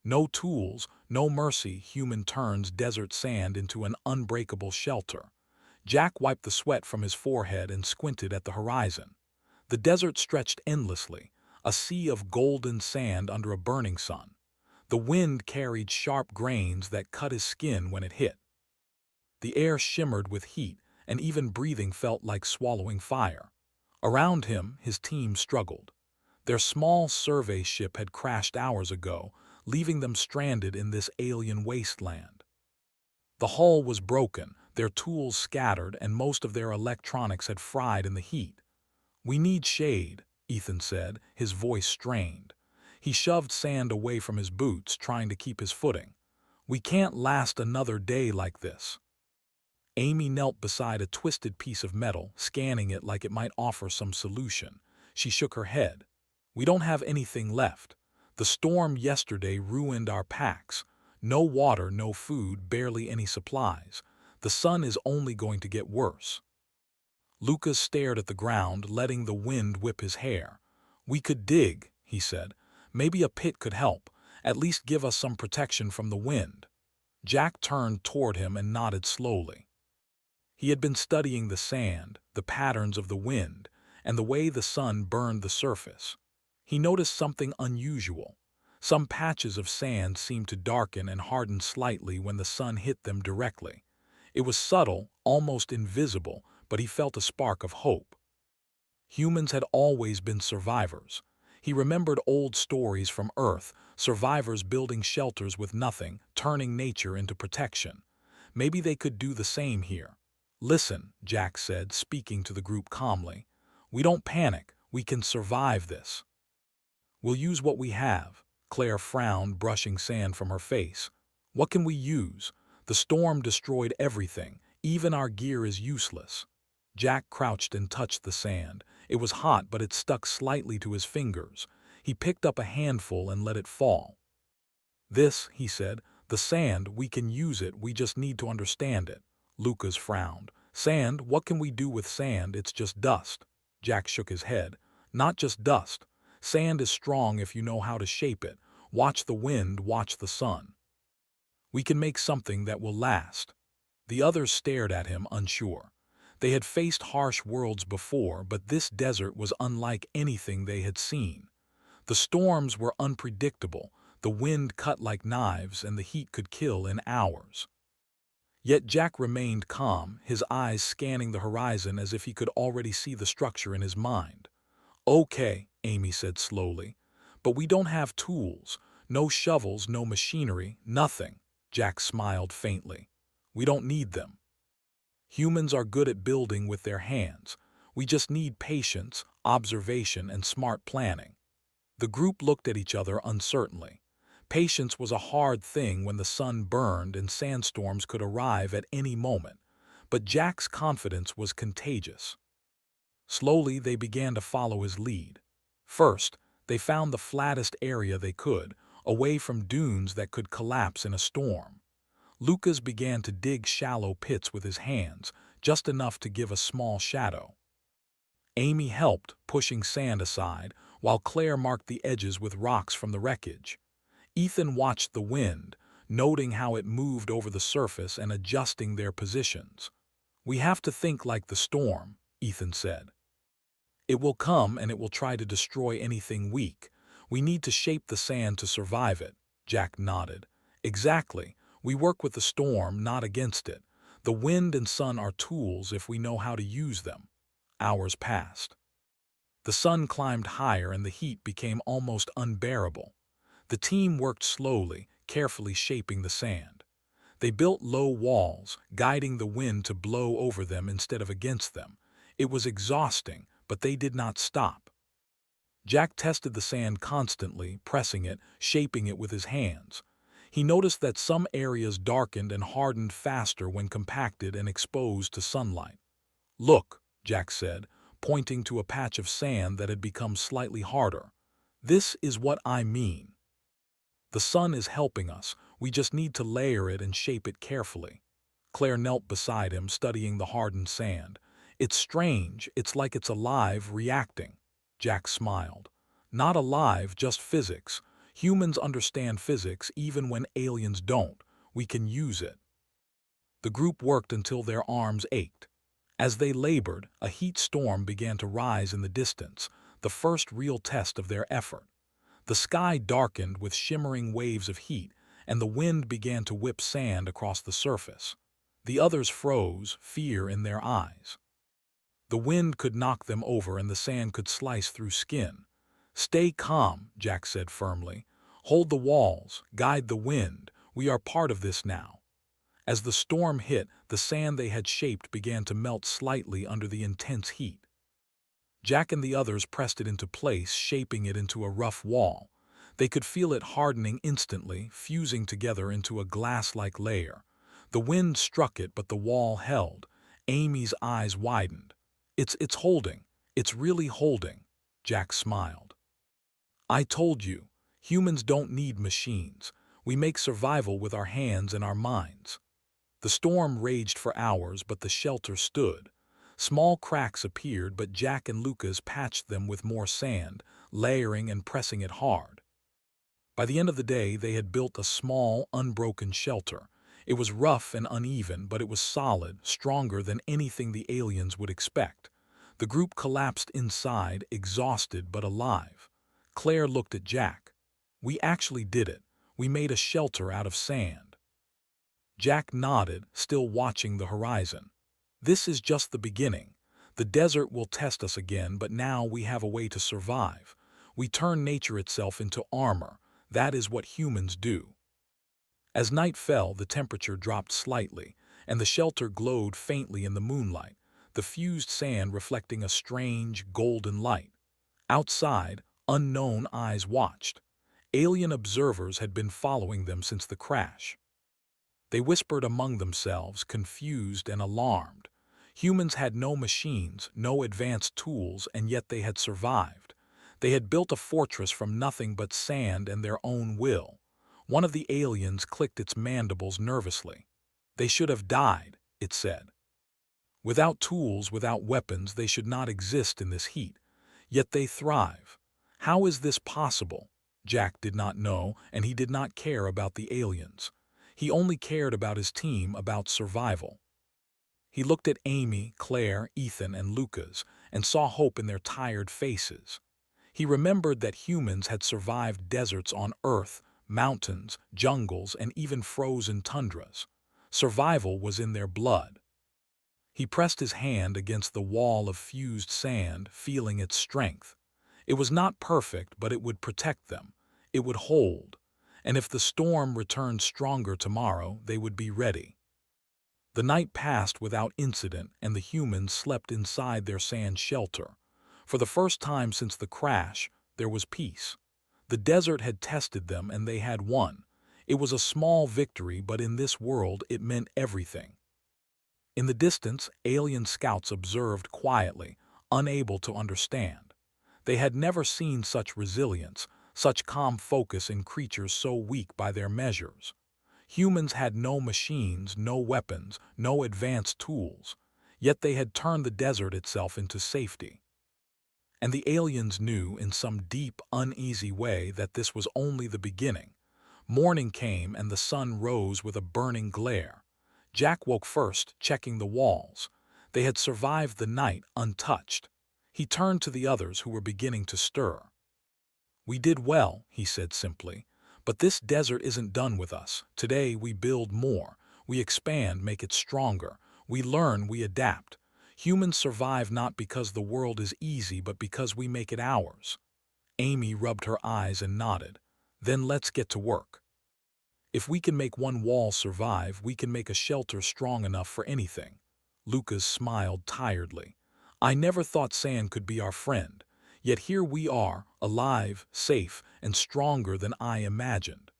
No tools, no mercy, human turns desert sand into an unbreakable shelter. Jack wiped the sweat from his forehead and squinted at the horizon. The desert stretched endlessly, a sea of golden sand under a burning sun. The wind carried sharp grains that cut his skin when it hit. The air shimmered with heat, and even breathing felt like swallowing fire. Around him, his team struggled. Their small survey ship had crashed hours ago, leaving them stranded in this alien wasteland. The hull was broken, their tools scattered, and most of their electronics had fried in the heat. "We need shade," Ethan said, his voice strained. He shoved sand away from his boots, trying to keep his footing. "We can't last another day like this." Amy knelt beside a twisted piece of metal, scanning it like it might offer some solution. She shook her head. "We don't have anything left. The storm yesterday ruined our packs. No water, no food, barely any supplies. The sun is only going to get worse." Lucas stared at the ground, letting the wind whip his hair. "We could dig," he said. "Maybe a pit could help, at least give us some protection from the wind." Jack turned toward him and nodded slowly. He had been studying the sand, the patterns of the wind, and the way the sun burned the surface. He noticed something unusual. Some patches of sand seemed to darken and harden slightly when the sun hit them directly. It was subtle, almost invisible, but he felt a spark of hope. Humans had always been survivors. He remembered old stories from Earth, survivors building shelters with nothing, turning nature into protection. Maybe they could do the same here. "Listen," Jack said, speaking to the group calmly. "We don't panic. We can survive this." "We'll use what we have." Claire frowned, brushing sand from her face. "What can we use? The storm destroyed everything. Even our gear is useless." Jack crouched and touched the sand. It was hot, but it stuck slightly to his fingers. He picked up a handful and let it fall. "This," he said, "the sand, we can use it, we just need to understand it." Lucas frowned. "Sand? What can we do with sand? It's just dust." Jack shook his head. "Not just dust. Sand is strong if you know how to shape it. Watch the wind, watch the sun. We can make something that will last." The others stared at him, unsure. They had faced harsh worlds before, but this desert was unlike anything they had seen. The storms were unpredictable, the wind cut like knives, and the heat could kill in hours. Yet Jack remained calm, his eyes scanning the horizon as if he could already see the structure in his mind. "Okay," Amy said slowly, "but we don't have tools. No shovels, no machinery, nothing." Jack smiled faintly. "We don't need them. Humans are good at building with their hands. We just need patience, observation, and smart planning." The group looked at each other uncertainly. Patience was a hard thing when the sun burned and sandstorms could arrive at any moment, but Jack's confidence was contagious. Slowly, they began to follow his lead. First, they found the flattest area they could, away from dunes that could collapse in a storm. Lucas began to dig shallow pits with his hands, just enough to give a small shadow. Amy helped, pushing sand aside, while Claire marked the edges with rocks from the wreckage. Ethan watched the wind, noting how it moved over the surface and adjusting their positions. "We have to think like the storm," Ethan said. "It will come and it will try to destroy anything weak. We need to shape the sand to survive it." Jack nodded. "Exactly. We work with the storm, not against it. The wind and sun are tools if we know how to use them." Hours passed. The sun climbed higher and the heat became almost unbearable. The team worked slowly, carefully shaping the sand. They built low walls, guiding the wind to blow over them instead of against them. It was exhausting, but they did not stop. Jack tested the sand constantly, pressing it, shaping it with his hands. He noticed that some areas darkened and hardened faster when compacted and exposed to sunlight. "Look," Jack said, pointing to a patch of sand that had become slightly harder. "This is what I mean. The sun is helping us, we just need to layer it and shape it carefully." Claire knelt beside him, studying the hardened sand. "It's strange, it's like it's alive, reacting." Jack smiled. "Not alive, just physics. Humans understand physics even when aliens don't. We can use it. The group worked until their arms ached. As they labored, a heat storm began to rise in the distance, the first real test of their effort. The sky darkened with shimmering waves of heat, and the wind began to whip sand across the surface. The others froze, fear in their eyes. The wind could knock them over and the sand could slice through skin. "Stay calm," Jack said firmly. "Hold the walls, guide the wind. We are part of this now." As the storm hit, the sand they had shaped began to melt slightly under the intense heat. Jack and the others pressed it into place, shaping it into a rough wall. They could feel it hardening instantly, fusing together into a glass-like layer. The wind struck it, but the wall held. Amy's eyes widened. It's holding. It's really holding." Jack smiled. "I told you, humans don't need machines. We make survival with our hands and our minds." The storm raged for hours, but the shelter stood. Small cracks appeared, but Jack and Lucas patched them with more sand, layering and pressing it hard. By the end of the day, they had built a small, unbroken shelter. It was rough and uneven, but it was solid, stronger than anything the aliens would expect. The group collapsed inside, exhausted but alive. Claire looked at Jack. "We actually did it. We made a shelter out of sand." Jack nodded, still watching the horizon. "This is just the beginning. The desert will test us again, but now we have a way to survive. We turn nature itself into armor. That is what humans do." As night fell, the temperature dropped slightly, and the shelter glowed faintly in the moonlight, the fused sand reflecting a strange, golden light. Outside, unknown eyes watched. Alien observers had been following them since the crash. They whispered among themselves, confused and alarmed. Humans had no machines, no advanced tools, and yet they had survived. They had built a fortress from nothing but sand and their own will. One of the aliens clicked its mandibles nervously. "They should have died," it said. "Without tools, without weapons, they should not exist in this heat. Yet they thrive. How is this possible?" Jack did not know, and he did not care about the aliens. He only cared about his team, about survival. He looked at Amy, Claire, Ethan, and Lucas, and saw hope in their tired faces. He remembered that humans had survived deserts on Earth, mountains, jungles, and even frozen tundras. Survival was in their blood. He pressed his hand against the wall of fused sand, feeling its strength. It was not perfect, but it would protect them. It would hold. And if the storm returned stronger tomorrow, they would be ready. The night passed without incident, and the humans slept inside their sand shelter. For the first time since the crash, there was peace. The desert had tested them, and they had won. It was a small victory, but in this world it meant everything. In the distance, alien scouts observed quietly, unable to understand. They had never seen such resilience, such calm focus in creatures so weak by their measures. Humans had no machines, no weapons, no advanced tools, yet they had turned the desert itself into safety. And the aliens knew, in some deep, uneasy way, that this was only the beginning. Morning came and the sun rose with a burning glare. Jack woke first, checking the walls. They had survived the night untouched. He turned to the others who were beginning to stir. "We did well," he said simply. "But this desert isn't done with us. Today we build more. We expand, make it stronger. We learn, we adapt. Humans survive not because the world is easy, but because we make it ours." Amy rubbed her eyes and nodded. "Then let's get to work. If we can make one wall survive, we can make a shelter strong enough for anything." Lucas smiled tiredly. "I never thought sand could be our friend. Yet here we are, alive, safe, and stronger than I imagined."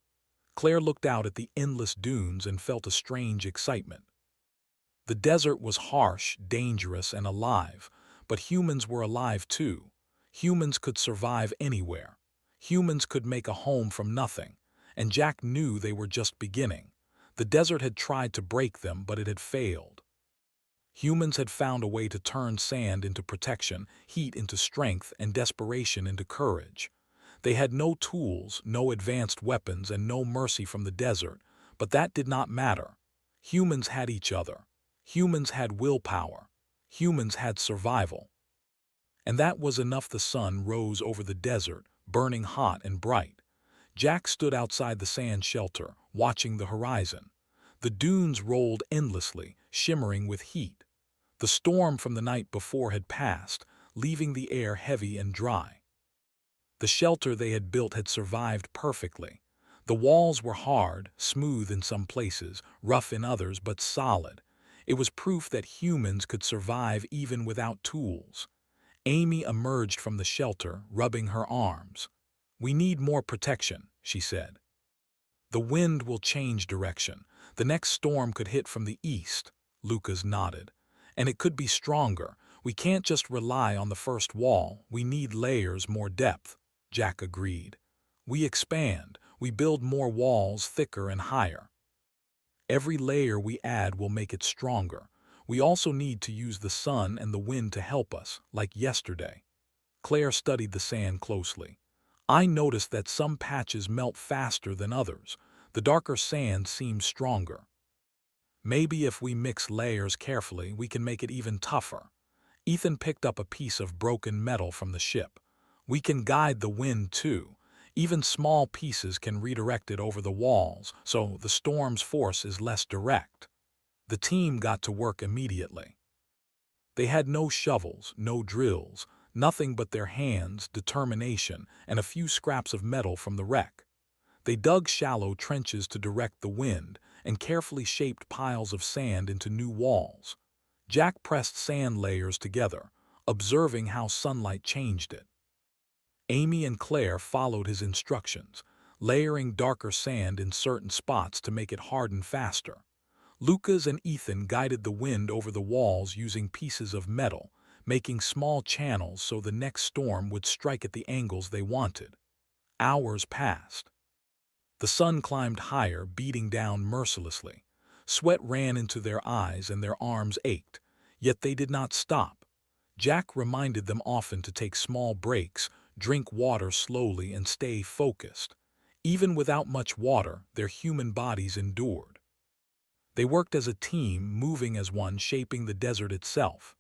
Claire looked out at the endless dunes and felt a strange excitement. The desert was harsh, dangerous, and alive, but humans were alive too. Humans could survive anywhere. Humans could make a home from nothing. And Jack knew they were just beginning. The desert had tried to break them, but it had failed. Humans had found a way to turn sand into protection, heat into strength, and desperation into courage. They had no tools, no advanced weapons, and no mercy from the desert, but that did not matter. Humans had each other. Humans had willpower. Humans had survival. And that was enough. The sun rose over the desert, burning hot and bright. Jack stood outside the sand shelter, watching the horizon. The dunes rolled endlessly, shimmering with heat. The storm from the night before had passed, leaving the air heavy and dry. The shelter they had built had survived perfectly. The walls were hard, smooth in some places, rough in others, but solid. It was proof that humans could survive even without tools. Amy emerged from the shelter, rubbing her arms. "We need more protection," she said. "The wind will change direction. The next storm could hit from the east," Lucas nodded. "And it could be stronger. We can't just rely on the first wall. We need layers, more depth," Jack agreed. "We expand. We build more walls, thicker and higher. Every layer we add will make it stronger. We also need to use the sun and the wind to help us, like yesterday." Claire studied the sand closely. "I noticed that some patches melt faster than others. The darker sand seems stronger. Maybe if we mix layers carefully, we can make it even tougher." Ethan picked up a piece of broken metal from the ship. "We can guide the wind too. Even small pieces can redirect it over the walls, so the storm's force is less direct." The team got to work immediately. They had no shovels, no drills, nothing but their hands, determination, and a few scraps of metal from the wreck. They dug shallow trenches to direct the wind and carefully shaped piles of sand into new walls. Jack pressed sand layers together, observing how sunlight changed it. Amy and Claire followed his instructions, layering darker sand in certain spots to make it harden faster. Lucas and Ethan guided the wind over the walls using pieces of metal, making small channels so the next storm would strike at the angles they wanted. Hours passed. The sun climbed higher, beating down mercilessly. Sweat ran into their eyes and their arms ached, yet they did not stop. Jack reminded them often to take small breaks, drink water slowly, and stay focused. Even without much water, their human bodies endured. They worked as a team, moving as one, shaping the desert itself.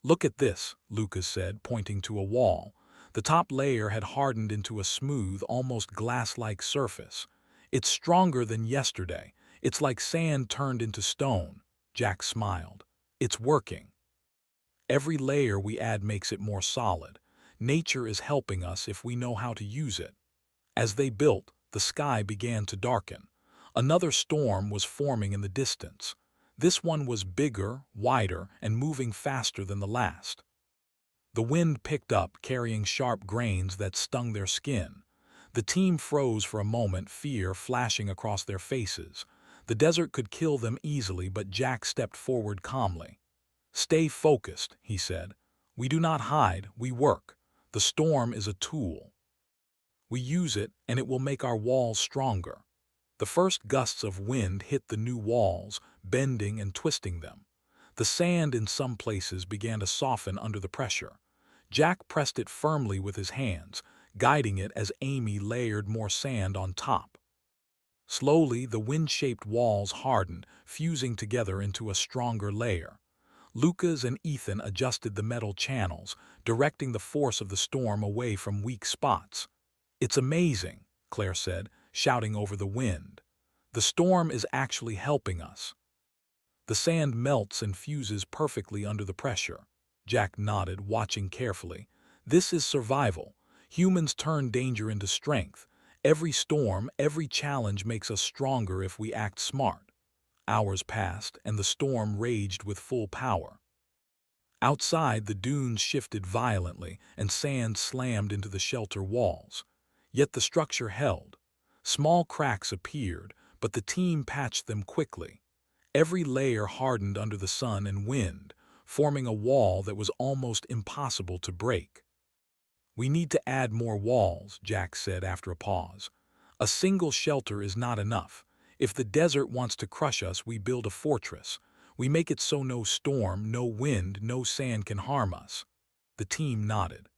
"Look at this," Lucas said, pointing to a wall. The top layer had hardened into a smooth, almost glass-like surface. "It's stronger than yesterday. It's like sand turned into stone." Jack smiled. "It's working. Every layer we add makes it more solid. Nature is helping us if we know how to use it." As they built, the sky began to darken. Another storm was forming in the distance. This one was bigger, wider, and moving faster than the last. The wind picked up, carrying sharp grains that stung their skin. The team froze for a moment, fear flashing across their faces. The desert could kill them easily, but Jack stepped forward calmly. "Stay focused," he said. "We do not hide, we work. The storm is a tool. We use it, and it will make our walls stronger." The first gusts of wind hit the new walls, bending and twisting them. The sand in some places began to soften under the pressure. Jack pressed it firmly with his hands, guiding it as Amy layered more sand on top. Slowly, the wind-shaped walls hardened, fusing together into a stronger layer. Lucas and Ethan adjusted the metal channels, directing the force of the storm away from weak spots. "It's amazing," Claire said, shouting over the wind. "The storm is actually helping us." "The sand melts and fuses perfectly under the pressure." Jack nodded, watching carefully. "This is survival. Humans turn danger into strength. Every storm, every challenge makes us stronger if we act smart." Hours passed, and the storm raged with full power. Outside, the dunes shifted violently, and sand slammed into the shelter walls. Yet the structure held. Small cracks appeared, but the team patched them quickly. Every layer hardened under the sun and wind, forming a wall that was almost impossible to break. "We need to add more walls," Jack said after a pause. "A single shelter is not enough. If the desert wants to crush us, we build a fortress. We make it so no storm, no wind, no sand can harm us." The team nodded.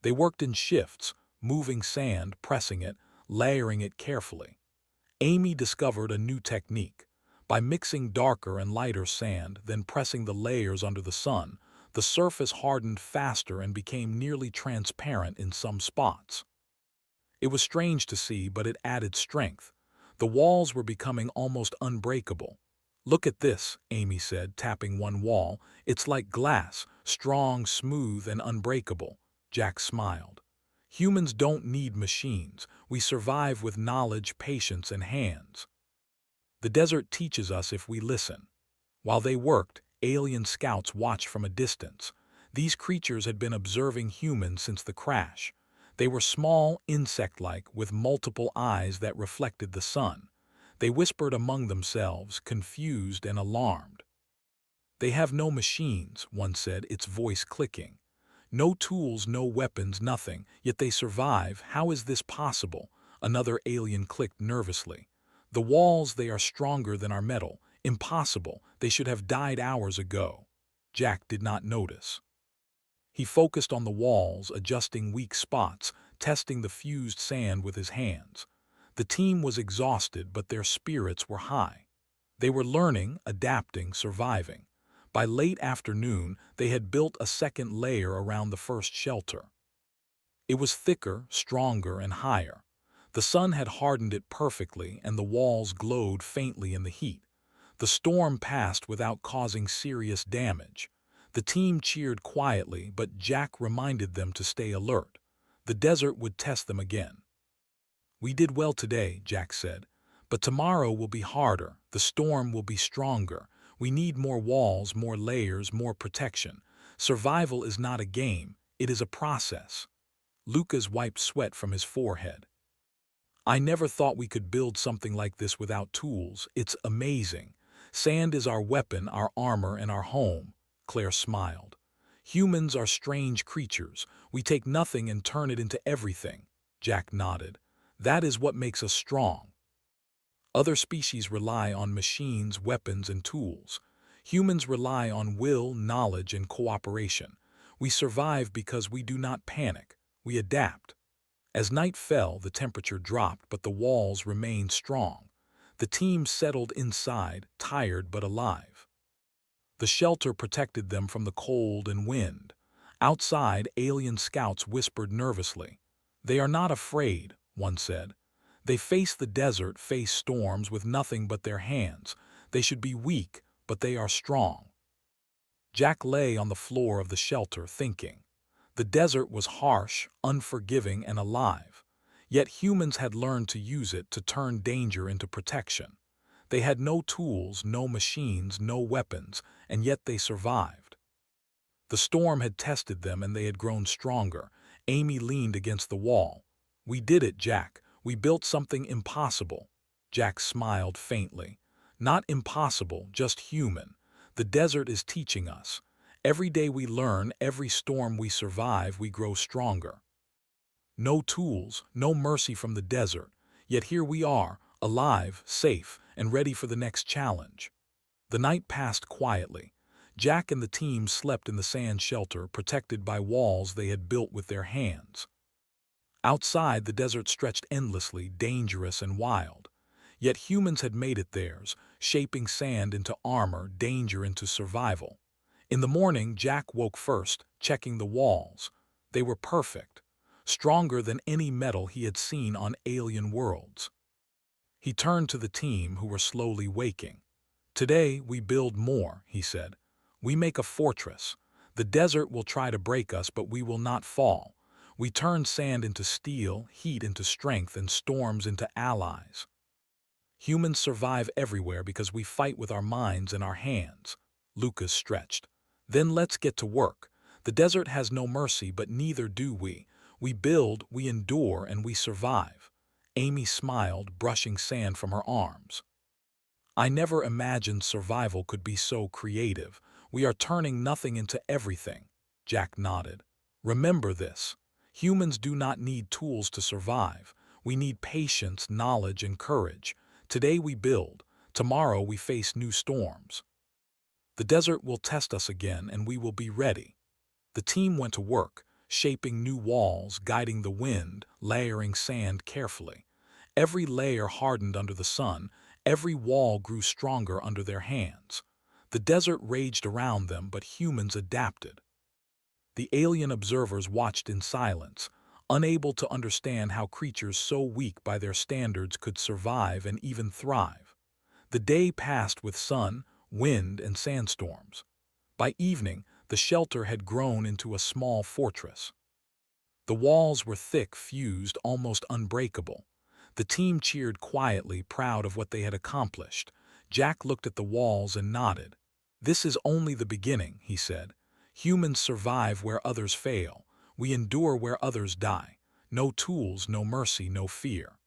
They worked in shifts, moving sand, pressing it, layering it carefully. Amy discovered a new technique. By mixing darker and lighter sand, then pressing the layers under the sun, the surface hardened faster and became nearly transparent in some spots. It was strange to see, but it added strength. The walls were becoming almost unbreakable. "Look at this," Amy said, tapping one wall. "It's like glass, strong, smooth, and unbreakable." Jack smiled. "Humans don't need machines. We survive with knowledge, patience, and hands. The desert teaches us if we listen." While they worked, alien scouts watched from a distance. These creatures had been observing humans since the crash. They were small, insect-like, with multiple eyes that reflected the sun. They whispered among themselves, confused and alarmed. "They have no machines," one said, its voice clicking. "No tools, no weapons, nothing, yet they survive. How is this possible?" Another alien clicked nervously. "The walls, they are stronger than our metal. Impossible. They should have died hours ago." Jack did not notice. He focused on the walls, adjusting weak spots, testing the fused sand with his hands. The team was exhausted, but their spirits were high. They were learning, adapting, surviving. By late afternoon, they had built a second layer around the first shelter. It was thicker, stronger, and higher. The sun had hardened it perfectly, and the walls glowed faintly in the heat. The storm passed without causing serious damage. The team cheered quietly, but Jack reminded them to stay alert. The desert would test them again. "We did well today," Jack said. "But tomorrow will be harder. The storm will be stronger. We need more walls, more layers, more protection. Survival is not a game. It is a process." Lucas wiped sweat from his forehead. "I never thought we could build something like this without tools. It's amazing. Sand is our weapon, our armor, and our home." Claire smiled. "Humans are strange creatures. We take nothing and turn it into everything." Jack nodded. "That is what makes us strong. Other species rely on machines, weapons, and tools. Humans rely on will, knowledge, and cooperation. We survive because we do not panic. We adapt." As night fell, the temperature dropped, but the walls remained strong. The team settled inside, tired but alive. The shelter protected them from the cold and wind. Outside, alien scouts whispered nervously. "They are not afraid," one said. "They face the desert, face storms with nothing but their hands. They should be weak, but they are strong." Jack lay on the floor of the shelter, thinking. The desert was harsh, unforgiving, and alive. Yet humans had learned to use it to turn danger into protection. They had no tools, no machines, no weapons, and yet they survived. The storm had tested them and they had grown stronger. Amy leaned against the wall. "We did it, Jack. We built something impossible." Jack smiled faintly. "Not impossible, just human. The desert is teaching us. Every day we learn, every storm we survive, we grow stronger. No tools, no mercy from the desert. Yet here we are, alive, safe, and ready for the next challenge." The night passed quietly. Jack and the team slept in the sand shelter, protected by walls they had built with their hands. Outside, the desert stretched endlessly, dangerous and wild. Yet humans had made it theirs, shaping sand into armor, danger into survival. In the morning, Jack woke first, checking the walls. They were perfect, stronger than any metal he had seen on alien worlds. He turned to the team, who were slowly waking. "Today, we build more," he said. "We make a fortress. The desert will try to break us, but we will not fall. We turn sand into steel, heat into strength, and storms into allies. Humans survive everywhere because we fight with our minds and our hands." Lucas stretched. "Then let's get to work. The desert has no mercy, but neither do we. We build, we endure, and we survive." Amy smiled, brushing sand from her arms. "I never imagined survival could be so creative. We are turning nothing into everything." Jack nodded. "Remember this. Humans do not need tools to survive. We need patience, knowledge, and courage. Today we build. Tomorrow we face new storms. The desert will test us again, and we will be ready." The team went to work, shaping new walls, guiding the wind, layering sand carefully. Every layer hardened under the sun, every wall grew stronger under their hands. The desert raged around them, but humans adapted. The alien observers watched in silence, unable to understand how creatures so weak by their standards could survive and even thrive. The day passed with sun, wind, and sandstorms. By evening, the shelter had grown into a small fortress. The walls were thick, fused, almost unbreakable. The team cheered quietly, proud of what they had accomplished. Jack looked at the walls and nodded. "This is only the beginning," he said. "Humans survive where others fail. We endure where others die. No tools, no mercy, no fear.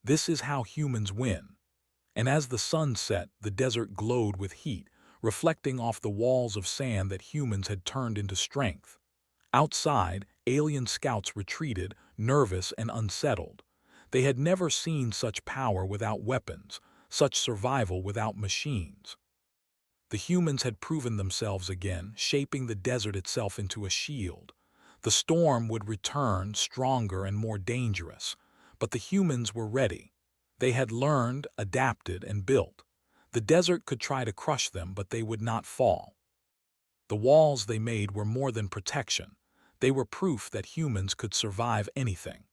This is how humans win." And as the sun set, the desert glowed with heat, reflecting off the walls of sand that humans had turned into strength. Outside, alien scouts retreated, nervous and unsettled. They had never seen such power without weapons, such survival without machines. The humans had proven themselves again, shaping the desert itself into a shield. The storm would return, stronger and more dangerous. But the humans were ready. They had learned, adapted, and built. The desert could try to crush them, but they would not fall. The walls they made were more than protection. They were proof that humans could survive anything.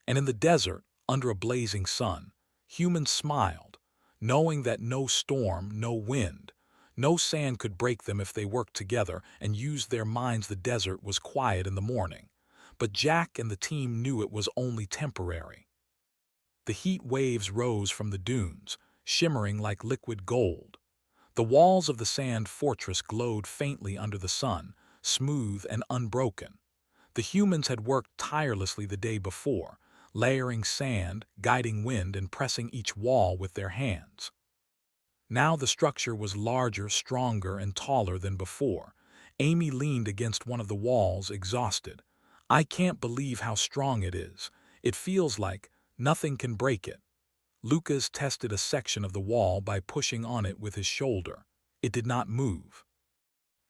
And in the desert, under a blazing sun, humans smiled, knowing that no storm, no wind, no sand could break them if they worked together and used their minds. The desert was quiet in the morning, but Jack and the team knew it was only temporary. The heat waves rose from the dunes, shimmering like liquid gold. The walls of the sand fortress glowed faintly under the sun, smooth and unbroken. The humans had worked tirelessly the day before, layering sand, guiding wind, and pressing each wall with their hands. Now the structure was larger, stronger, and taller than before. Amy leaned against one of the walls, exhausted. "I can't believe how strong it is. It feels like nothing can break it." Lucas tested a section of the wall by pushing on it with his shoulder. It did not move.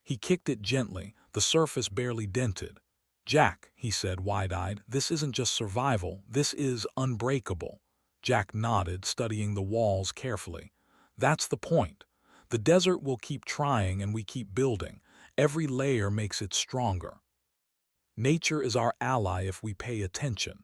He kicked it gently, the surface barely dented. "Jack," he said, wide-eyed, "this isn't just survival, this is unbreakable." Jack nodded, studying the walls carefully. "That's the point. The desert will keep trying and we keep building. Every layer makes it stronger. Nature is our ally if we pay attention."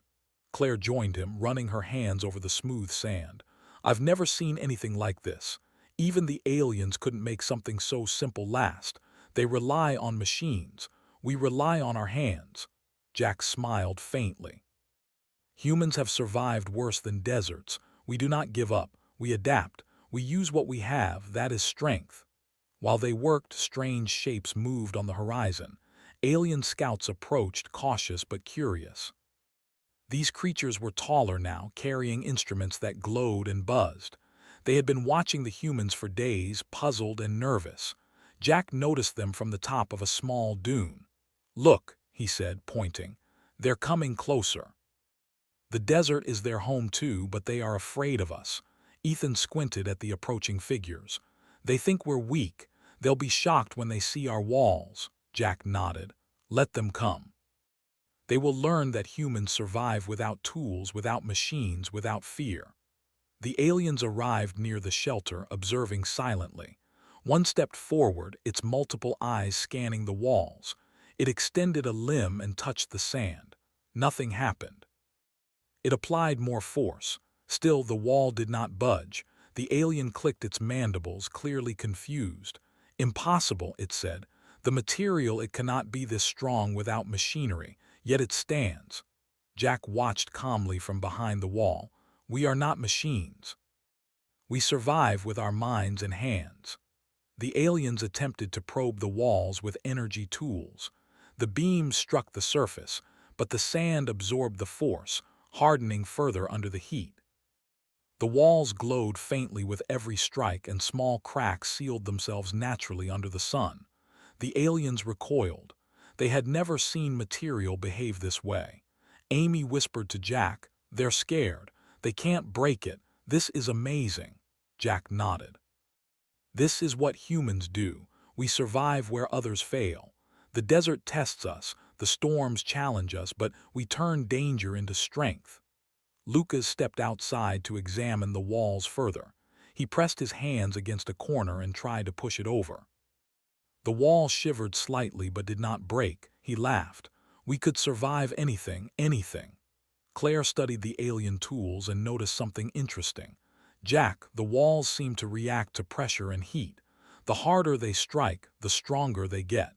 Claire joined him, running her hands over the smooth sand. "I've never seen anything like this. Even the aliens couldn't make something so simple last. They rely on machines. We rely on our hands." Jack smiled faintly. "Humans have survived worse than deserts. We do not give up. We adapt. We use what we have. That is strength." While they worked, strange shapes moved on the horizon. Alien scouts approached, cautious but curious. These creatures were taller now, carrying instruments that glowed and buzzed. They had been watching the humans for days, puzzled and nervous. Jack noticed them from the top of a small dune. "Look," he said, pointing. "They're coming closer. The desert is their home too, but they are afraid of us." Ethan squinted at the approaching figures. "They think we're weak. They'll be shocked when they see our walls." Jack nodded. "Let them come. They will learn that humans survive without tools, without machines, without fear." The aliens arrived near the shelter, observing silently. One stepped forward, its multiple eyes scanning the walls. It extended a limb and touched the sand. Nothing happened. It applied more force. Still, the wall did not budge. The alien clicked its mandibles, clearly confused. "Impossible," it said. "The material, it cannot be this strong without machinery. Yet it stands." Jack watched calmly from behind the wall. "We are not machines. We survive with our minds and hands." The aliens attempted to probe the walls with energy tools. The beams struck the surface, but the sand absorbed the force, hardening further under the heat. The walls glowed faintly with every strike, and small cracks sealed themselves naturally under the sun. The aliens recoiled. They had never seen material behave this way. Amy whispered to Jack, "They're scared. They can't break it. This is amazing." Jack nodded. "This is what humans do. We survive where others fail. The desert tests us, The storms challenge us, but we turn danger into strength. Lucas stepped outside to examine the walls further. He pressed his hands against a corner and tried to push it over. The wall shivered slightly but did not break. He laughed. We could survive anything, anything. Claire studied the alien tools and noticed something interesting. Jack, the walls seem to react to pressure and heat. The harder they strike, the stronger they get.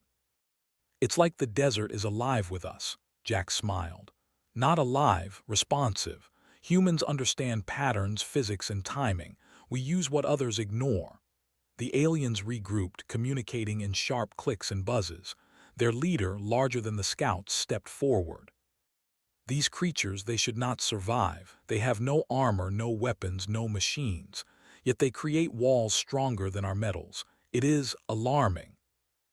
It's like the desert is alive with us, Jack smiled. Not alive, responsive. Humans understand patterns, physics, and timing. We use what others ignore. The aliens regrouped, communicating in sharp clicks and buzzes. Their leader, larger than the scouts, stepped forward. These creatures, they should not survive. They have no armor, no weapons, no machines. Yet they create walls stronger than our metals. It is alarming.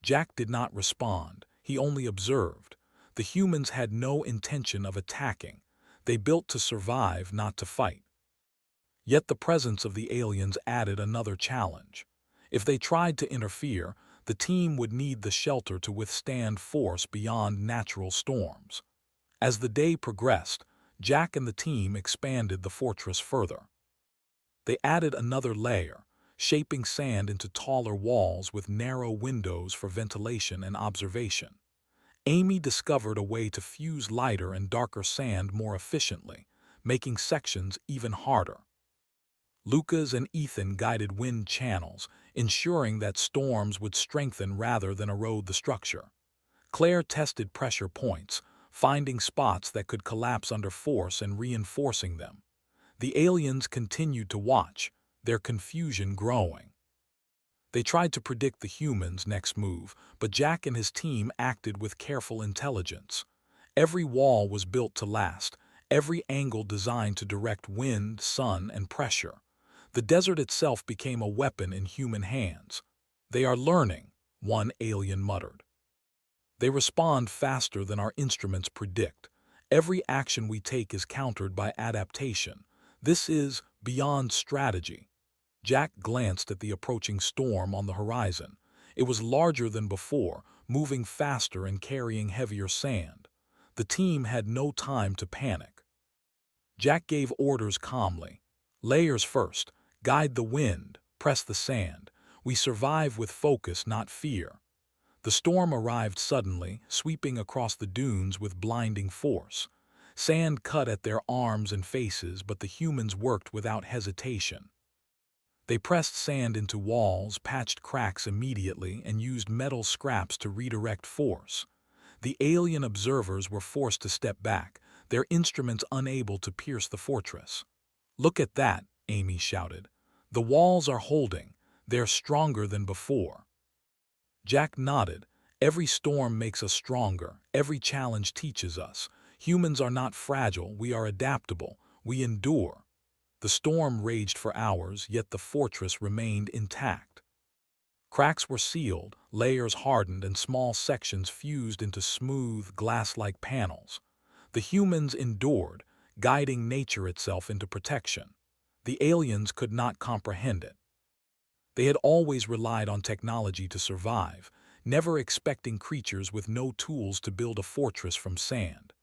Jack did not respond. He only observed. The humans had no intention of attacking. They built to survive, not to fight. Yet the presence of the aliens added another challenge. If they tried to interfere, the team would need the shelter to withstand force beyond natural storms. As the day progressed, Jack and the team expanded the fortress further. They added another layer, shaping sand into taller walls with narrow windows for ventilation and observation. Amy discovered a way to fuse lighter and darker sand more efficiently, making sections even harder. Lucas and Ethan guided wind channels, ensuring that storms would strengthen rather than erode the structure. Claire tested pressure points, finding spots that could collapse under force and reinforcing them. The aliens continued to watch, their confusion growing. They tried to predict the humans' next move, but Jack and his team acted with careful intelligence. Every wall was built to last, every angle designed to direct wind, sun, and pressure. The desert itself became a weapon in human hands. They are learning, one alien muttered. They respond faster than our instruments predict. Every action we take is countered by adaptation. This is beyond strategy. Jack glanced at the approaching storm on the horizon. It was larger than before, moving faster and carrying heavier sand. The team had no time to panic. Jack gave orders calmly. Layers first. Guide the wind. Press the sand. We survive with focus, not fear. The storm arrived suddenly, sweeping across the dunes with blinding force. Sand cut at their arms and faces, but the humans worked without hesitation. They pressed sand into walls, patched cracks immediately, and used metal scraps to redirect force. The alien observers were forced to step back, their instruments unable to pierce the fortress. "Look at that," Amy shouted. "The walls are holding. They're stronger than before." Jack nodded. Every storm makes us stronger. Every challenge teaches us. Humans are not fragile. We are adaptable. We endure. The storm raged for hours, yet the fortress remained intact. Cracks were sealed, layers hardened, and small sections fused into smooth, glass-like panels. The humans endured, guiding nature itself into protection. The aliens could not comprehend it. They had always relied on technology to survive, never expecting creatures with no tools to build a fortress from sand.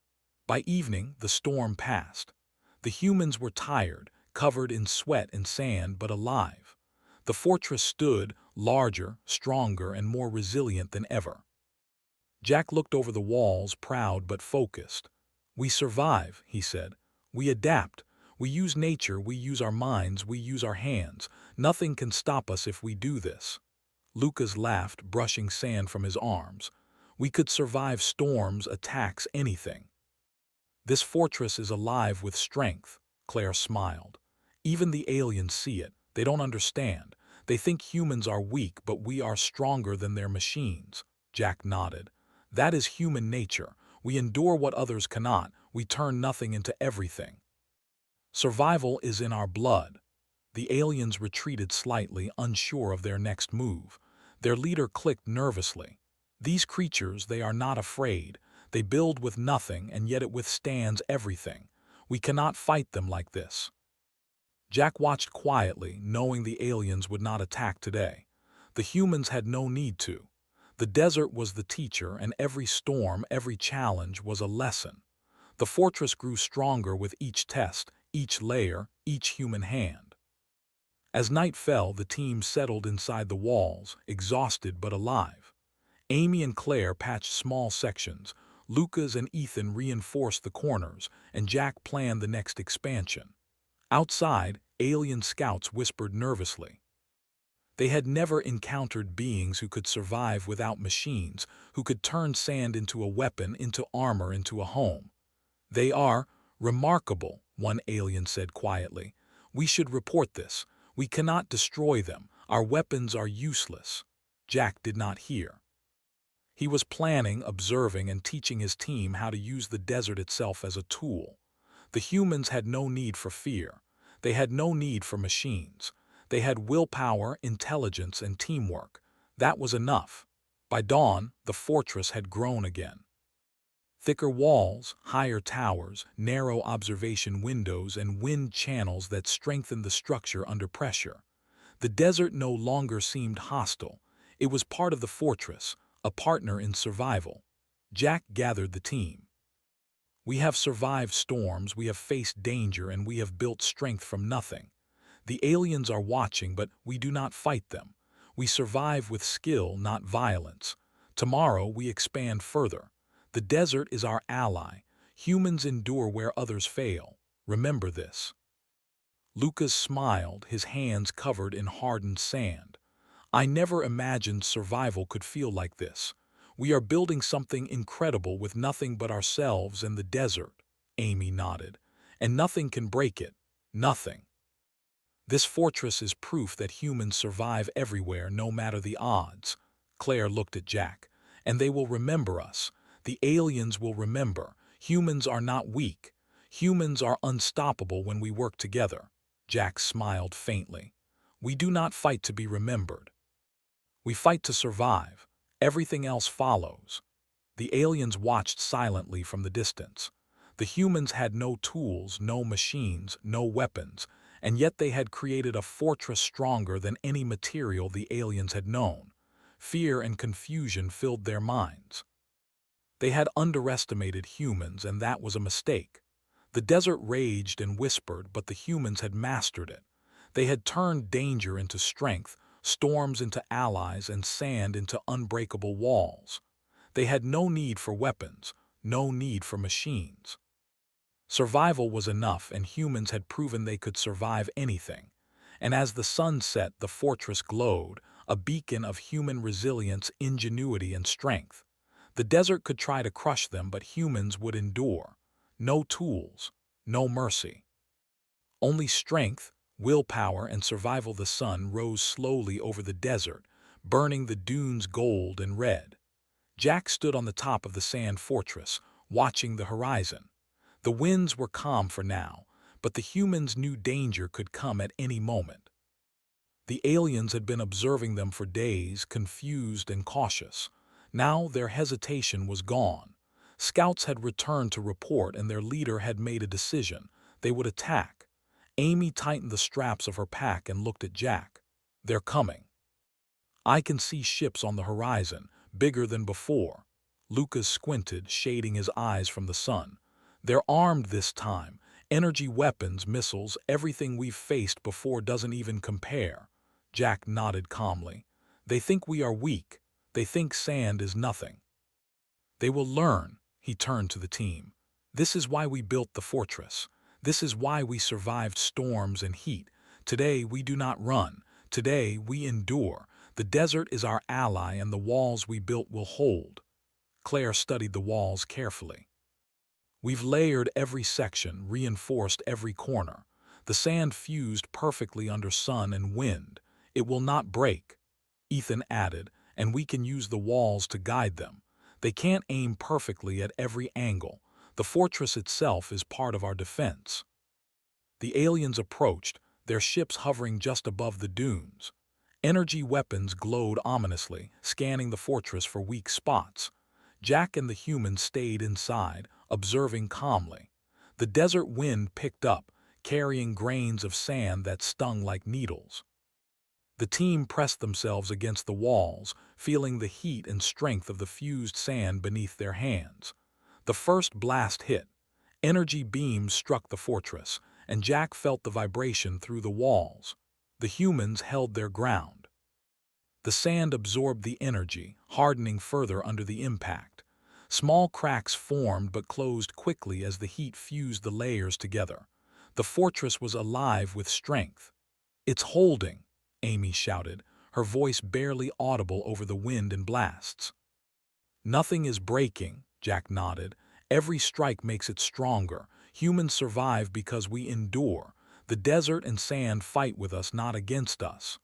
By evening, the storm passed. The humans were tired, covered in sweat and sand, but alive. The fortress stood, larger, stronger, and more resilient than ever. Jack looked over the walls, proud but focused. "We survive," he said. "We adapt. We use nature, we use our minds, we use our hands. Nothing can stop us if we do this." Lucas laughed, brushing sand from his arms. "We could survive storms, attacks, anything." "This fortress is alive with strength," Claire smiled. "Even the aliens see it. They don't understand. They think humans are weak, but we are stronger than their machines." Jack nodded. "That is human nature. We endure what others cannot. We turn nothing into everything. Survival is in our blood." The aliens retreated slightly, unsure of their next move. Their leader clicked nervously. "These creatures, they are not afraid. They build with nothing, and yet it withstands everything. We cannot fight them like this." Jack watched quietly, knowing the aliens would not attack today. The humans had no need to. The desert was the teacher, and every storm, every challenge was a lesson. The fortress grew stronger with each test, each layer, each human hand. As night fell, the team settled inside the walls, exhausted but alive. Amy and Claire patched small sections, Lucas and Ethan reinforced the corners, and Jack planned the next expansion. Outside, alien scouts whispered nervously. They had never encountered beings who could survive without machines, who could turn sand into a weapon, into armor, into a home. "They are remarkable," one alien said quietly. "We should report this. We cannot destroy them. Our weapons are useless." Jack did not hear. He was planning, observing, and teaching his team how to use the desert itself as a tool. The humans had no need for fear. They had no need for machines. They had willpower, intelligence, and teamwork. That was enough. By dawn, the fortress had grown again. Thicker walls, higher towers, narrow observation windows, and wind channels that strengthened the structure under pressure. The desert no longer seemed hostile. It was part of the fortress, a partner in survival. Jack gathered the team. "We have survived storms, we have faced danger, and we have built strength from nothing. The aliens are watching, but we do not fight them. We survive with skill, not violence. Tomorrow we expand further. The desert is our ally. Humans endure where others fail. Remember this." Lucas smiled, his hands covered in hardened sand. "I never imagined survival could feel like this. We are building something incredible with nothing but ourselves and the desert." Amy nodded. "And nothing can break it. Nothing. This fortress is proof that humans survive everywhere, no matter the odds." Claire looked at Jack. "And they will remember us. The aliens will remember. Humans are not weak. Humans are unstoppable when we work together." Jack smiled faintly. "We do not fight to be remembered. We fight to survive. Everything else follows." The aliens watched silently from the distance. The humans had no tools, no machines, no weapons, and yet they had created a fortress stronger than any material the aliens had known. Fear and confusion filled their minds. They had underestimated humans, and that was a mistake. The desert raged and whispered, but the humans had mastered it. They had turned danger into strength, storms into allies, and sand into unbreakable walls. They had no need for weapons, no need for machines. Survival was enough, and humans had proven they could survive anything. And as the sun set, the fortress glowed, a beacon of human resilience, ingenuity, and strength. The desert could try to crush them, but humans would endure. No tools, no mercy. Only strength, willpower, and survival. The sun rose slowly over the desert, burning the dunes gold and red. Jack stood on the top of the sand fortress, watching the horizon. The winds were calm for now, but the humans knew danger could come at any moment. The aliens had been observing them for days, confused and cautious. Now their hesitation was gone. Scouts had returned to report, and their leader had made a decision. They would attack. Amy tightened the straps of her pack and looked at Jack. "They're coming. I can see ships on the horizon, bigger than before." Lucas squinted, shading his eyes from the sun. "They're armed this time. Energy weapons, missiles, everything we've faced before doesn't even compare." Jack nodded calmly. "They think we are weak. They think sand is nothing. They will learn." He turned to the team. "This is why we built the fortress. This is why we survived storms and heat. Today we do not run. Today we endure. The desert is our ally, and the walls we built will hold." Claire studied the walls carefully. "We've layered every section, reinforced every corner. The sand fused perfectly under sun and wind. It will not break." Ethan added, "And we can use the walls to guide them. They can't aim perfectly at every angle. The fortress itself is part of our defense." The aliens approached, their ships hovering just above the dunes. Energy weapons glowed ominously, scanning the fortress for weak spots. Jack and the humans stayed inside, observing calmly. The desert wind picked up, carrying grains of sand that stung like needles. The team pressed themselves against the walls, feeling the heat and strength of the fused sand beneath their hands. The first blast hit. Energy beams struck the fortress, and Jack felt the vibration through the walls. The humans held their ground. The sand absorbed the energy, hardening further under the impact. Small cracks formed but closed quickly as the heat fused the layers together. The fortress was alive with strength. "It's holding," Amy shouted, her voice barely audible over the wind and blasts. "Nothing is breaking," Jack nodded. "Every strike makes it stronger. Humans survive because we endure. The desert and sand fight with us, not against us."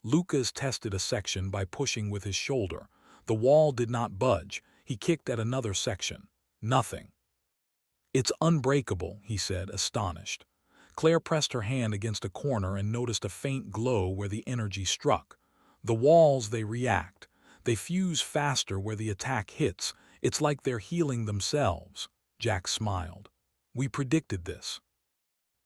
Lucas tested a section by pushing with his shoulder. The wall did not budge. He kicked at another section. Nothing. "It's unbreakable," he said, astonished. Claire pressed her hand against a corner and noticed a faint glow where the energy struck. "The walls, they react. They fuse faster where the attack hits. It's like they're healing themselves." Jack smiled. "We predicted this.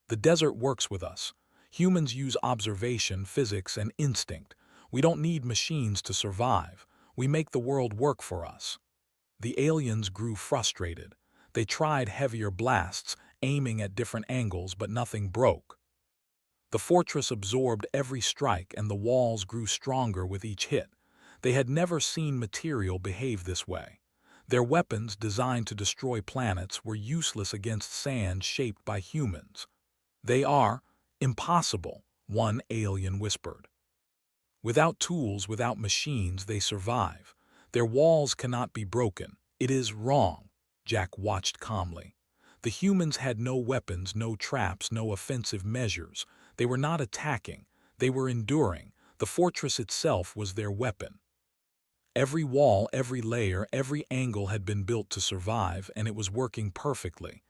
The desert works with us. Humans use observation, physics, and instinct. We don't need machines to survive. We make the world work for us." The aliens grew frustrated. They tried heavier blasts, aiming at different angles, but nothing broke. The fortress absorbed every strike, and the walls grew stronger with each hit. They had never seen material behave this way. Their weapons, designed to destroy planets, were useless against sand shaped by humans. "They are impossible," one alien whispered. "Without tools, without machines, they survive. Their walls cannot be broken. It is wrong." Jack watched calmly. The humans had no weapons, no traps, no offensive measures. They were not attacking. They were enduring. The fortress itself was their weapon. Every wall, every layer, every angle had been built to survive, and it was working perfectly.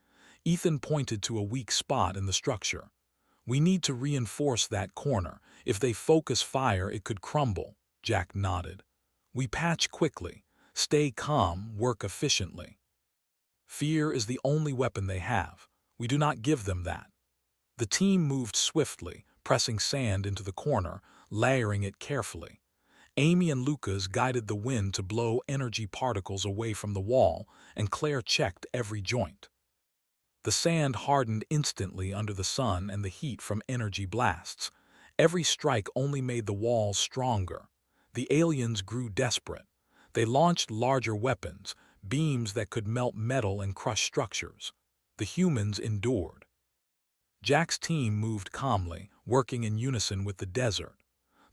Ethan pointed to a weak spot in the structure. "We need to reinforce that corner. If they focus fire, it could crumble." Jack nodded. "We patch quickly. Stay calm, work efficiently." Fear is the only weapon they have. We do not give them that. The team moved swiftly, pressing sand into the corner, layering it carefully. Amy and Lucas guided the wind to blow energy particles away from the wall, and Claire checked every joint. The sand hardened instantly under the sun and the heat from energy blasts. Every strike only made the walls stronger. The aliens grew desperate. They launched larger weapons, beams that could melt metal and crush structures. The humans endured. Jack's team moved calmly, working in unison with the desert.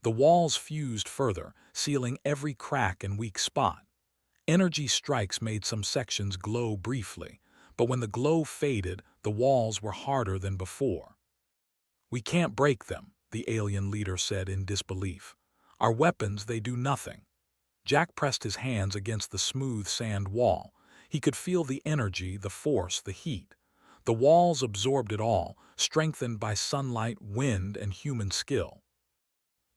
The walls fused further, sealing every crack and weak spot. Energy strikes made some sections glow briefly, but when the glow faded, the walls were harder than before. "We can't break them," the alien leader said in disbelief. "Our weapons, they do nothing." Jack pressed his hands against the smooth sand wall. He could feel the energy, the force, the heat. The walls absorbed it all, strengthened by sunlight, wind, and human skill.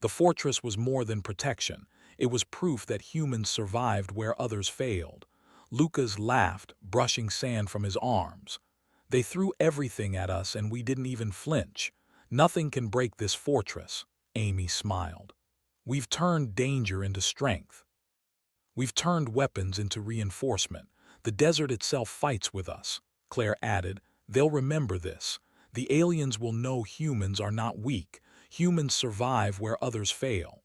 The fortress was more than protection. It was proof that humans survived where others failed. Lucas laughed, brushing sand from his arms. "They threw everything at us and we didn't even flinch. Nothing can break this fortress." Amy smiled. "We've turned danger into strength. We've turned weapons into reinforcement. The desert itself fights with us." Claire added, "They'll remember this. The aliens will know humans are not weak. Humans survive where others fail."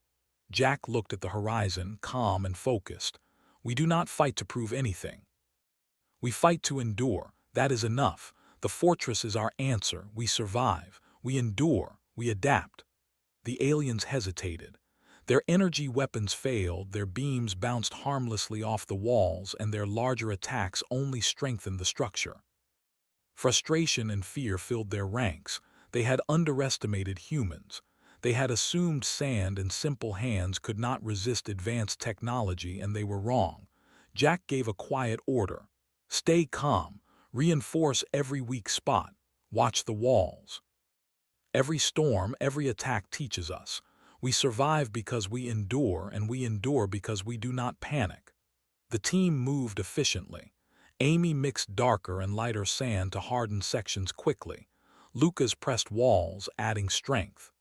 Jack looked at the horizon, calm and focused. "We do not fight to prove anything. We fight to endure. That is enough. The fortress is our answer. We survive. We endure. We adapt." The aliens hesitated. Their energy weapons failed, their beams bounced harmlessly off the walls, and their larger attacks only strengthened the structure. Frustration and fear filled their ranks. They had underestimated humans. They had assumed sand and simple hands could not resist advanced technology, and they were wrong. Jack gave a quiet order. "Stay calm. Reinforce every weak spot. Watch the walls. Every storm, every attack teaches us. We survive because we endure, and we endure because we do not panic." The team moved efficiently. Amy mixed darker and lighter sand to harden sections quickly. Lucas pressed walls, adding strength.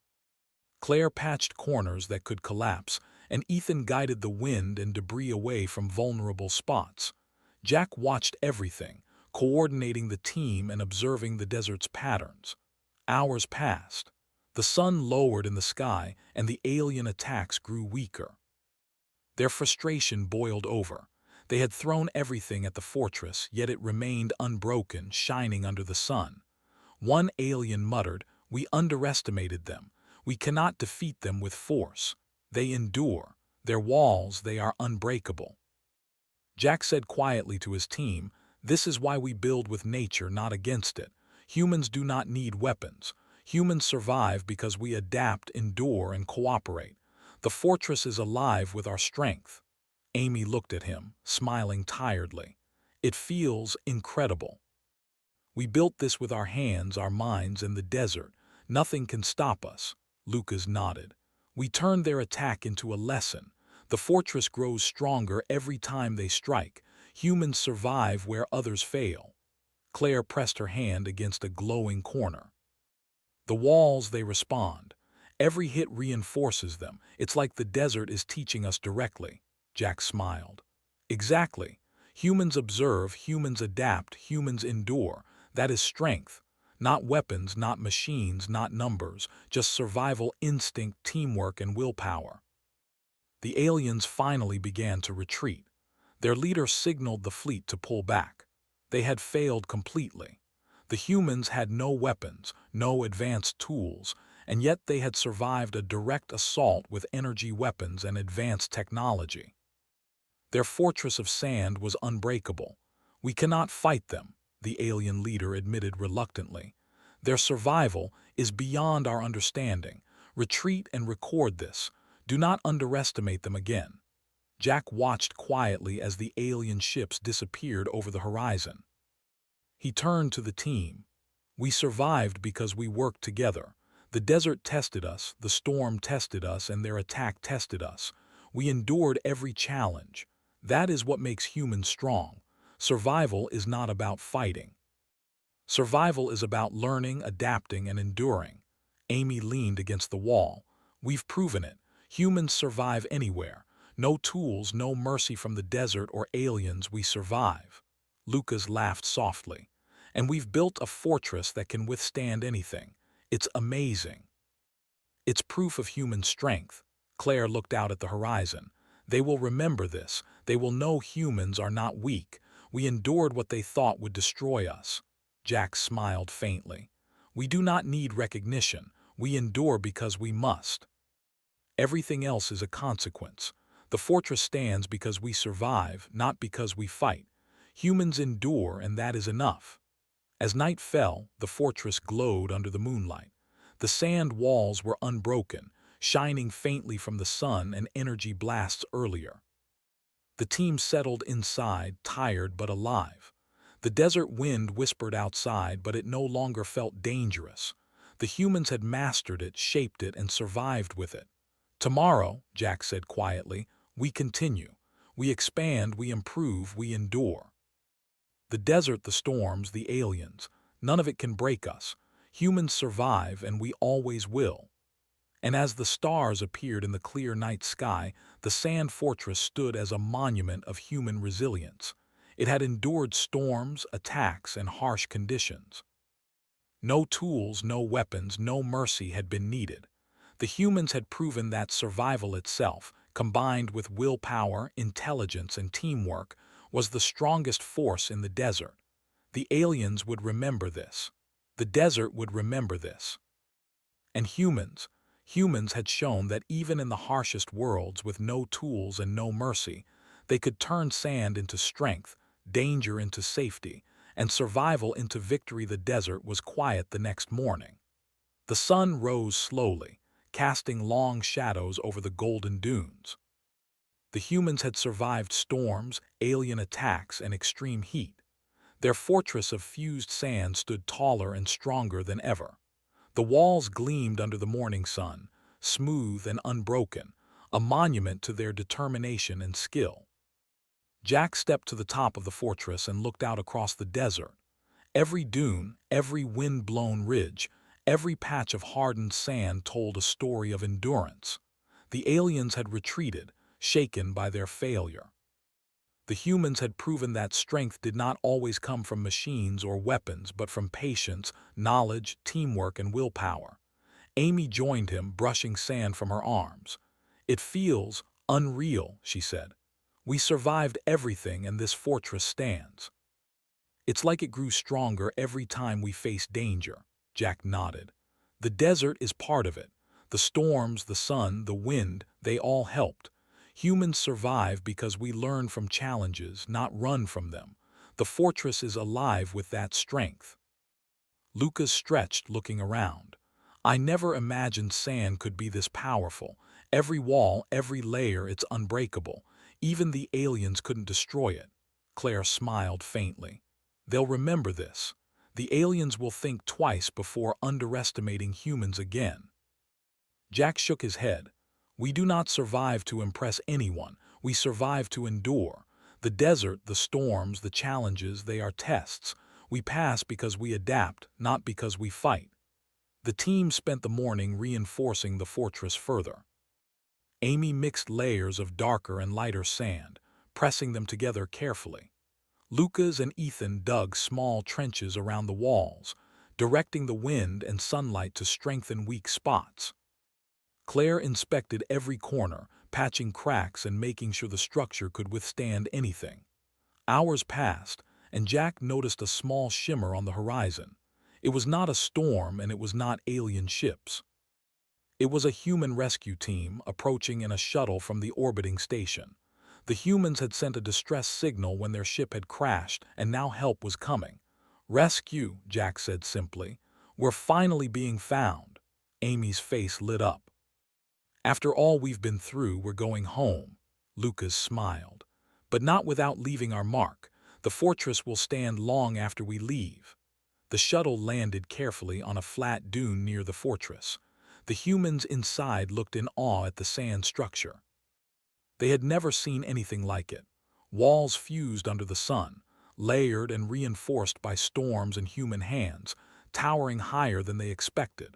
Claire patched corners that could collapse, and Ethan guided the wind and debris away from vulnerable spots. Jack watched everything, coordinating the team and observing the desert's patterns. Hours passed. The sun lowered in the sky, and the alien attacks grew weaker. Their frustration boiled over. They had thrown everything at the fortress, yet it remained unbroken, shining under the sun. One alien muttered, "We underestimated them. We cannot defeat them with force. They endure. Their walls, they are unbreakable." Jack said quietly to his team, "This is why we build with nature, not against it. Humans do not need weapons. Humans survive because we adapt, endure, and cooperate. The fortress is alive with our strength." Amy looked at him, smiling tiredly. "It feels incredible. We built this with our hands, our minds, in the desert. Nothing can stop us." Lucas nodded. "We turned their attack into a lesson. The fortress grows stronger every time they strike. Humans survive where others fail." Claire pressed her hand against a glowing corner. "The walls, they respond. Every hit reinforces them. It's like the desert is teaching us directly." Jack smiled. "Exactly. Humans observe, humans adapt, humans endure. That is strength. Not weapons, not machines, not numbers, just survival instinct, teamwork, and willpower." The aliens finally began to retreat. Their leader signaled the fleet to pull back. They had failed completely. The humans had no weapons, no advanced tools, and yet they had survived a direct assault with energy weapons and advanced technology. Their fortress of sand was unbreakable. "We cannot fight them," the alien leader admitted reluctantly. "Their survival is beyond our understanding. Retreat and record this. Do not underestimate them again." Jack watched quietly as the alien ships disappeared over the horizon. He turned to the team. "We survived because we worked together. The desert tested us, the storm tested us, and their attack tested us. We endured every challenge. That is what makes humans strong. Survival is not about fighting. Survival is about learning, adapting, and enduring." Amy leaned against the wall. "We've proven it. Humans survive anywhere. No tools, no mercy from the desert or aliens, we survive." Lucas laughed softly. "And we've built a fortress that can withstand anything. It's amazing. It's proof of human strength." Claire looked out at the horizon. "They will remember this. They will know humans are not weak. We endured what they thought would destroy us." Jack smiled faintly. "We do not need recognition. We endure because we must. Everything else is a consequence. The fortress stands because we survive, not because we fight. Humans endure, and that is enough." As night fell, the fortress glowed under the moonlight. The sand walls were unbroken, shining faintly from the sun and energy blasts earlier. The team settled inside, tired but alive. The desert wind whispered outside, but it no longer felt dangerous. The humans had mastered it, shaped it, and survived with it. "Tomorrow," Jack said quietly, "we continue. We expand, we improve, we endure. The desert, the storms, the aliens, none of it can break us. Humans survive, and we always will." And as the stars appeared in the clear night sky, the sand fortress stood as a monument of human resilience. It had endured storms, attacks, and harsh conditions. No tools, no weapons, no mercy had been needed. The humans had proven that survival itself, combined with willpower, intelligence, and teamwork, was the strongest force in the desert. The aliens would remember this. The desert would remember this. And humans had shown that even in the harshest worlds with no tools and no mercy, they could turn sand into strength, danger into safety, and survival into victory. The desert was quiet the next morning. The sun rose slowly, casting long shadows over the golden dunes. The humans had survived storms, alien attacks, and extreme heat. Their fortress of fused sand stood taller and stronger than ever. The walls gleamed under the morning sun, smooth and unbroken, a monument to their determination and skill. Jack stepped to the top of the fortress and looked out across the desert. Every dune, every wind-blown ridge, Every patch of hardened sand told a story of endurance. The aliens had retreated, shaken by their failure. The humans had proven that strength did not always come from machines or weapons, but from patience, knowledge, teamwork, and willpower. Amy joined him, brushing sand from her arms. "It feels unreal," she said. "We survived everything and this fortress stands." "It's like it grew stronger every time we faced danger," Jack nodded. "The desert is part of it. The storms, the sun, the wind, they all helped. Humans survive because we learn from challenges, not run from them. The fortress is alive with that strength." Lucas stretched, looking around. "I never imagined sand could be this powerful. Every wall, every layer, it's unbreakable. Even the aliens couldn't destroy it." Claire smiled faintly. "They'll remember this. The aliens will think twice before underestimating humans again." Jack shook his head. "We do not survive to impress anyone. We survive to endure. The desert, the storms, the challenges, they are tests. We pass because we adapt, not because we fight." The team spent the morning reinforcing the fortress further. Amy mixed layers of darker and lighter sand, pressing them together carefully. Lucas and Ethan dug small trenches around the walls, directing the wind and sunlight to strengthen weak spots. Claire inspected every corner, patching cracks and making sure the structure could withstand anything. Hours passed, and Jack noticed a small shimmer on the horizon. It was not a storm, and it was not alien ships. It was a human rescue team approaching in a shuttle from the orbiting station. The humans had sent a distress signal when their ship had crashed, and now help was coming. "Rescue," Jack said simply. "We're finally being found." Amy's face lit up. "After all we've been through, we're going home." Lucas smiled. "But not without leaving our mark. The fortress will stand long after we leave." The shuttle landed carefully on a flat dune near the fortress. The humans inside looked in awe at the sand structure. They had never seen anything like it. Walls fused under the sun, layered and reinforced by storms and human hands, towering higher than they expected.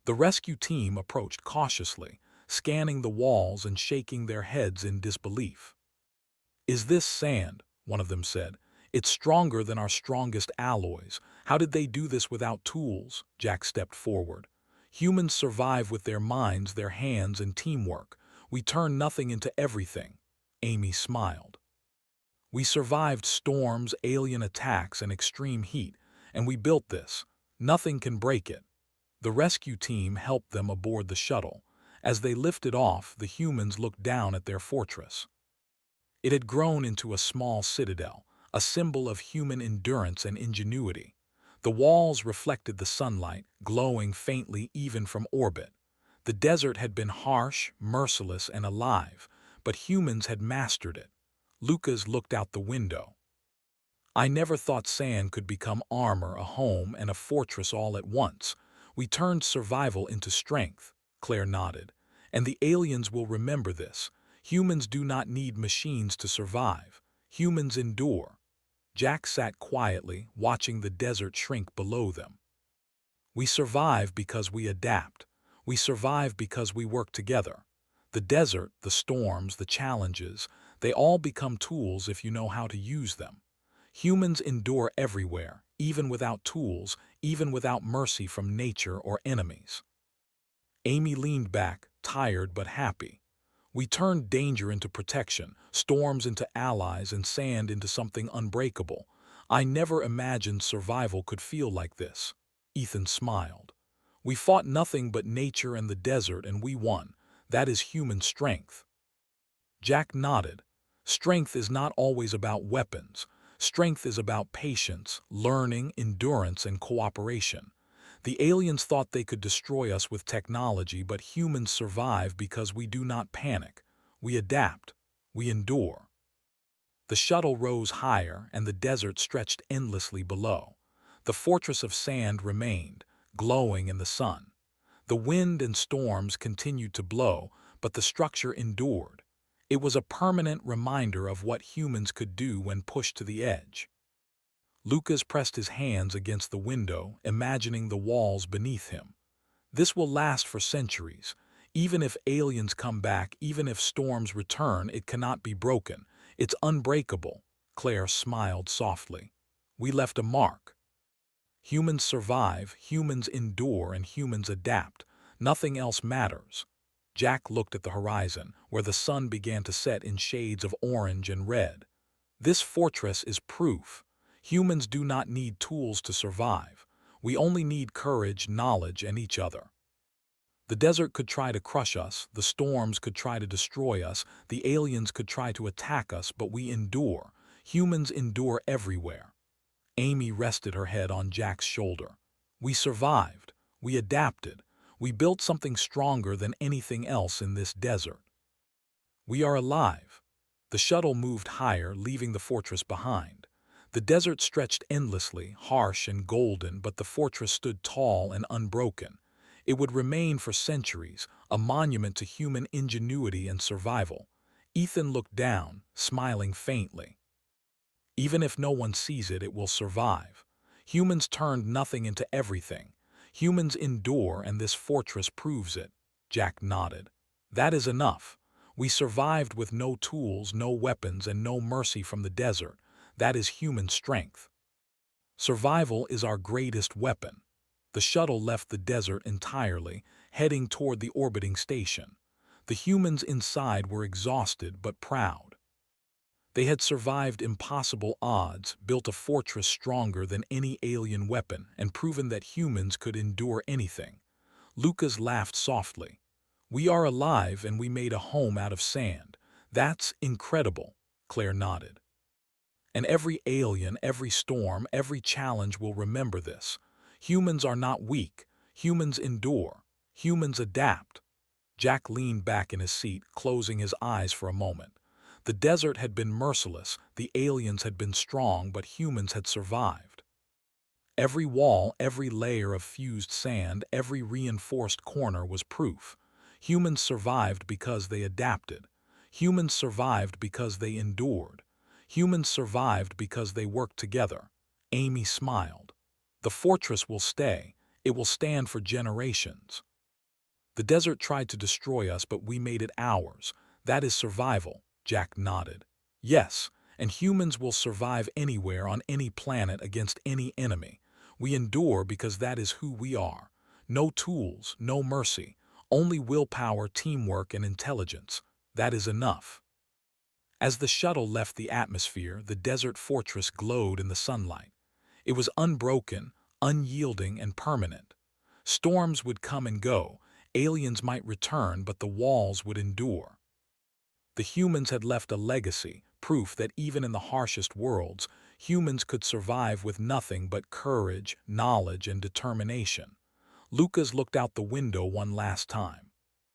The rescue team approached cautiously, scanning the walls and shaking their heads in disbelief. "Is this sand?" one of them said. "It's stronger than our strongest alloys. How did they do this without tools?" Jack stepped forward. "Humans survive with their minds, their hands, and teamwork. We turn nothing into everything." Amy smiled. "We survived storms, alien attacks, and extreme heat, and we built this. Nothing can break it." The rescue team helped them aboard the shuttle. As they lifted off, the humans looked down at their fortress. It had grown into a small citadel, a symbol of human endurance and ingenuity. The walls reflected the sunlight, glowing faintly even from orbit. The desert had been harsh, merciless, and alive, but humans had mastered it. Lucas looked out the window. "I never thought sand could become armor, a home, and a fortress all at once. We turned survival into strength." Claire nodded. "And the aliens will remember this. Humans do not need machines to survive. Humans endure." Jack sat quietly, watching the desert shrink below them. "We survive because we adapt. We survive because we work together. The desert, the storms, the challenges, they all become tools if you know how to use them. Humans endure everywhere, even without tools, even without mercy from nature or enemies." Amy leaned back, tired but happy. "We turned danger into protection, storms into allies, and sand into something unbreakable. I never imagined survival could feel like this." Ethan smiled. "We fought nothing but nature and the desert, and we won. That is human strength." Jack nodded. "Strength is not always about weapons. Strength is about patience, learning, endurance, and cooperation. The aliens thought they could destroy us with technology, but humans survive because we do not panic. We adapt. We endure." The shuttle rose higher, and the desert stretched endlessly below. The fortress of sand remained, glowing in the sun. The wind and storms continued to blow, but the structure endured. It was a permanent reminder of what humans could do when pushed to the edge. Lucas pressed his hands against the window, imagining the walls beneath him. This will last for centuries. Even if aliens come back, even if storms return, it cannot be broken. It's unbreakable. Claire smiled softly. We left a mark. Humans survive, humans endure, and humans adapt. Nothing else matters. Jack looked at the horizon, where the sun began to set in shades of orange and red. This fortress is proof. Humans do not need tools to survive. We only need courage, knowledge, and each other. The desert could try to crush us, the storms could try to destroy us, the aliens could try to attack us, but we endure. Humans endure everywhere. Amy rested her head on Jack's shoulder. We survived. We adapted. We built something stronger than anything else in this desert. We are alive. The shuttle moved higher, leaving the fortress behind. The desert stretched endlessly, harsh and golden, but the fortress stood tall and unbroken. It would remain for centuries, a monument to human ingenuity and survival. Ethan looked down, smiling faintly. Even if no one sees it, it will survive. Humans turned nothing into everything. Humans endure, and this fortress proves it. Jack nodded. That is enough. We survived with no tools, no weapons, and no mercy from the desert. That is human strength. Survival is our greatest weapon. The shuttle left the desert entirely, heading toward the orbiting station. The humans inside were exhausted but proud. They had survived impossible odds, built a fortress stronger than any alien weapon, and proven that humans could endure anything. Lucas laughed softly. We are alive, and we made a home out of sand. That's incredible, Claire nodded. And every alien, every storm, every challenge will remember this. Humans are not weak. Humans endure. Humans adapt. Jack leaned back in his seat, closing his eyes for a moment. The desert had been merciless, the aliens had been strong, but humans had survived. Every wall, every layer of fused sand, every reinforced corner was proof. Humans survived because they adapted. Humans survived because they endured. Humans survived because they worked together. Amy smiled. The fortress will stay. It will stand for generations. The desert tried to destroy us, but we made it ours. That is survival. Jack nodded. Yes, and humans will survive anywhere on any planet against any enemy. We endure because that is who we are. No tools, no mercy, only willpower, teamwork, and intelligence. That is enough. As the shuttle left the atmosphere, the desert fortress glowed in the sunlight. It was unbroken, unyielding, and permanent. Storms would come and go, aliens might return, but the walls would endure. The humans had left a legacy, proof that even in the harshest worlds, humans could survive with nothing but courage, knowledge, and determination. Lucas looked out the window one last time.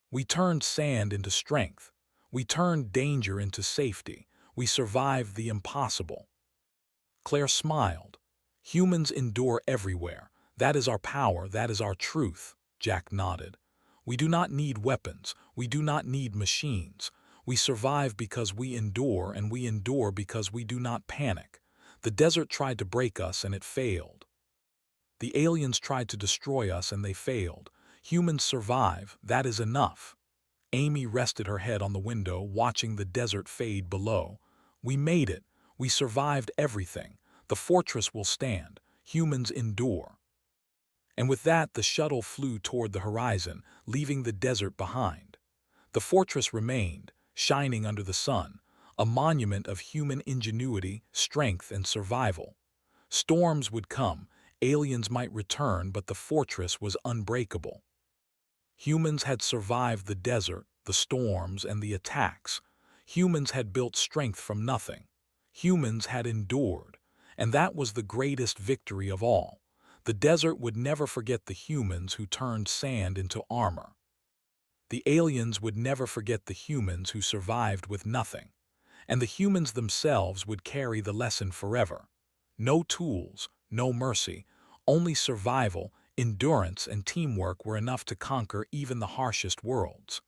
We turned sand into strength. We turned danger into safety. We survived the impossible. Claire smiled. Humans endure everywhere. That is our power, that is our truth. Jack nodded. We do not need weapons. We do not need machines. We survive because we endure, and we endure because we do not panic. The desert tried to break us, and it failed. The aliens tried to destroy us, and they failed. Humans survive. That is enough. Amy rested her head on the window, watching the desert fade below. We made it. We survived everything. The fortress will stand. Humans endure. And with that, the shuttle flew toward the horizon, leaving the desert behind. The fortress remained, shining under the sun, a monument of human ingenuity, strength, and survival. Storms would come, aliens might return, but the fortress was unbreakable. Humans had survived the desert, the storms, and the attacks. Humans had built strength from nothing. Humans had endured, and that was the greatest victory of all. The desert would never forget the humans who turned sand into armor. The aliens would never forget the humans who survived with nothing, and the humans themselves would carry the lesson forever. No tools, no mercy, only survival, endurance, and teamwork were enough to conquer even the harshest worlds.